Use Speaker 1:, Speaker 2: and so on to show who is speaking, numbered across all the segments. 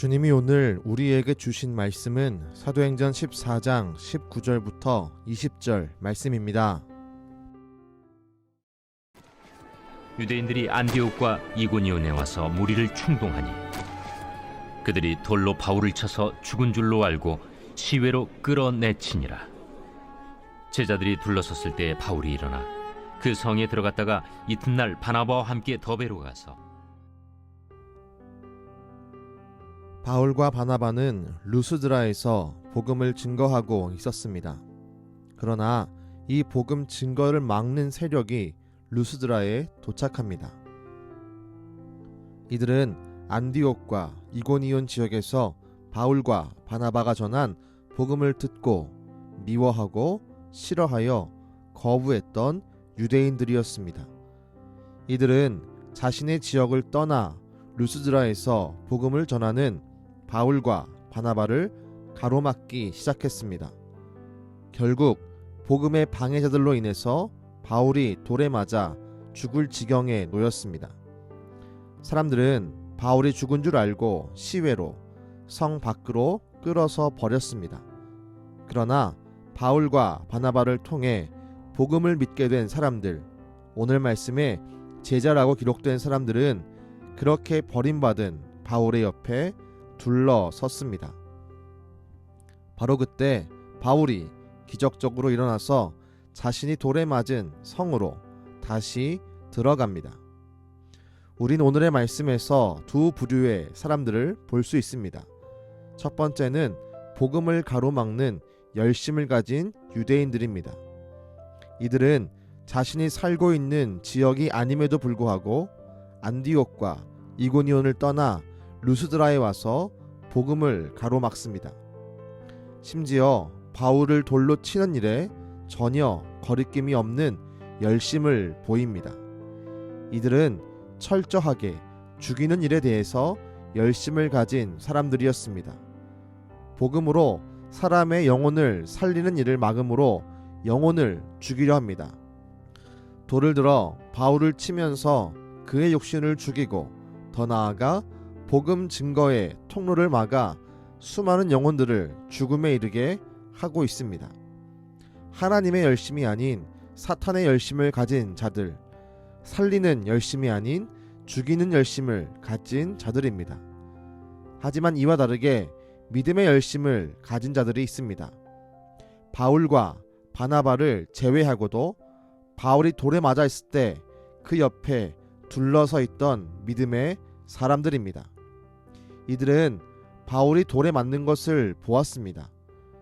Speaker 1: 주님이 오늘 우리에게 주신 말씀은 사도행전 14장 19절부터 20절 말씀입니다.
Speaker 2: 유대인들이 안디옥과 이고니온에 와서 무리를 충동하니 그들이 돌로 바울을 쳐서 죽은 줄로 알고 시외로 끌어내치니라. 제자들이 둘러섰을 때 바울이 일어나 그 성에 들어갔다가 이튿날 바나바와 함께 더베로 가서
Speaker 1: 바울과 바나바는 루스드라에서 복음을 증거하고 있었습니다. 그러나 이 복음 증거를 막는 세력이 루스드라에 도착합니다. 이들은 안디옥과 이고니온 지역에서 바울과 바나바가 전한 복음을 듣고 미워하고 싫어하여 거부했던 유대인들이었습니다. 이들은 자신의 지역을 떠나 루스드라에서 복음을 전하는 바울과 바나바를 가로막기 시작했습니다. 결국 복음의 방해자들로 인해서 바울이 돌에 맞아 죽을 지경에 놓였습니다. 사람들은 바울이 죽은 줄 알고 시외로 성 밖으로 끌어서 버렸습니다. 그러나 바울과 바나바를 통해 복음을 믿게 된 사람들, 오늘 말씀에 제자라고 기록된 사람들은 그렇게 버림받은 바울의 옆에 둘러섰습니다. 바로 그때 바울이 기적적으로 일어나서 자신이 돌에 맞은 성으로 다시 들어갑니다. 우린 오늘의 말씀에서 두 부류의 사람들을 볼 수 있습니다. 첫 번째는 복음을 가로막는 열심을 가진 유대인들입니다. 이들은 자신이 살고 있는 지역이 아님에도 불구하고 안디옥과 이고니온을 떠나 루스드라에 와서 복음을 가로막습니다. 심지어 바울을 돌로 치는 일에 전혀 거리낌이 없는 열심을 보입니다. 이들은 철저하게 죽이는 일에 대해서 열심을 가진 사람들이었습니다. 복음으로 사람의 영혼을 살리는 일을 막음으로 영혼을 죽이려 합니다. 돌을 들어 바울을 치면서 그의 육신을 죽이고 더 나아가 복음 증거의 통로를 막아 수많은 영혼들을 죽음에 이르게 하고 있습니다. 하나님의 열심이 아닌 사탄의 열심을 가진 자들, 살리는 열심이 아닌 죽이는 열심을 가진 자들입니다. 하지만 이와 다르게 믿음의 열심을 가진 자들이 있습니다. 바울과 바나바를 제외하고도 바울이 돌에 맞아 있을 때 그 옆에 둘러서 있던 믿음의 사람들입니다. 이들은 바울이 돌에 맞는 것을 보았습니다.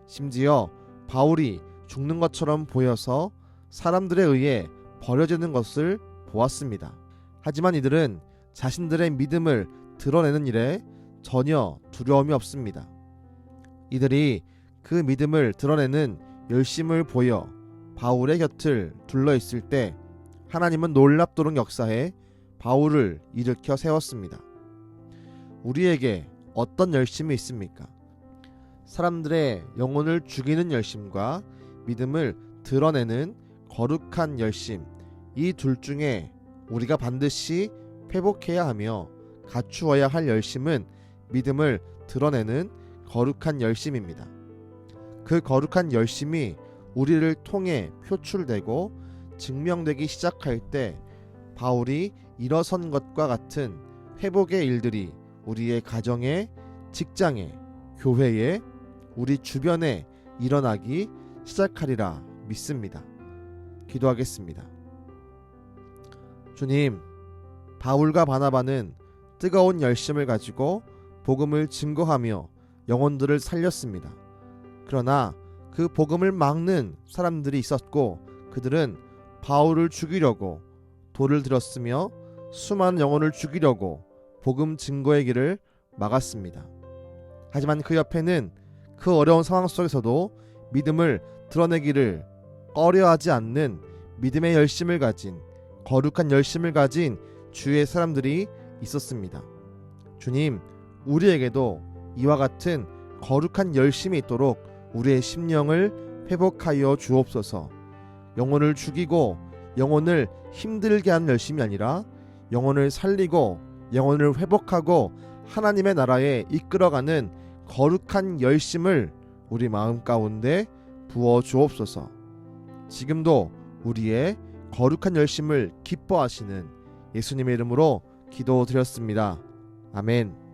Speaker 1: 심지어 바울이 죽는 것처럼 보여서 사람들에 의해 버려지는 것을 보았습니다. 하지만 이들은 자신들의 믿음을 드러내는 일에 전혀 두려움이 없습니다. 이들이 그 믿음을 드러내는 열심을 보여 바울의 곁을 둘러 있을 때 하나님은 놀랍도록 역사해 바울을 일으켜 세웠습니다. 우리에게 어떤 열심이 있습니까? 사람들의 영혼을 죽이는 열심과 믿음을 드러내는 거룩한 열심, 이 둘 중에 우리가 반드시 회복해야 하며 갖추어야 할 열심은 믿음을 드러내는 거룩한 열심입니다. 그 거룩한 열심이 우리를 통해 표출되고 증명되기 시작할 때 바울이 일어선 것과 같은 회복의 일들이 우리의 가정에, 직장에, 교회에, 우리 주변에 일어나기 시작하리라 믿습니다. 기도하겠습니다. 주님, 바울과 바나바는 뜨거운 열심을 가지고 복음을 증거하며 영혼들을 살렸습니다. 그러나 그 복음을 막는 사람들이 있었고 그들은 바울을 죽이려고 돌을 들었으며 수많은 영혼을 죽이려고 복음 증거의 길을 막았습니다. 하지만 그 옆에는 그 어려운 상황 속에서도 믿음을 드러내기를 꺼려하지 않는 믿음의 열심을 가진, 거룩한 열심을 가진 주의 사람들이 있었습니다. 주님, 우리에게도 이와 같은 거룩한 열심이 있도록 우리의 심령을 회복하여 주옵소서. 영혼을 죽이고 영혼을 힘들게 하는 열심이 아니라 영혼을 살리고 영혼을 회복하고 하나님의 나라에 이끌어가는 거룩한 열심을 우리 마음 가운데 부어 주옵소서. 지금도 우리의 거룩한 열심을 기뻐하시는 예수님의 이름으로 기도드렸습니다. 아멘.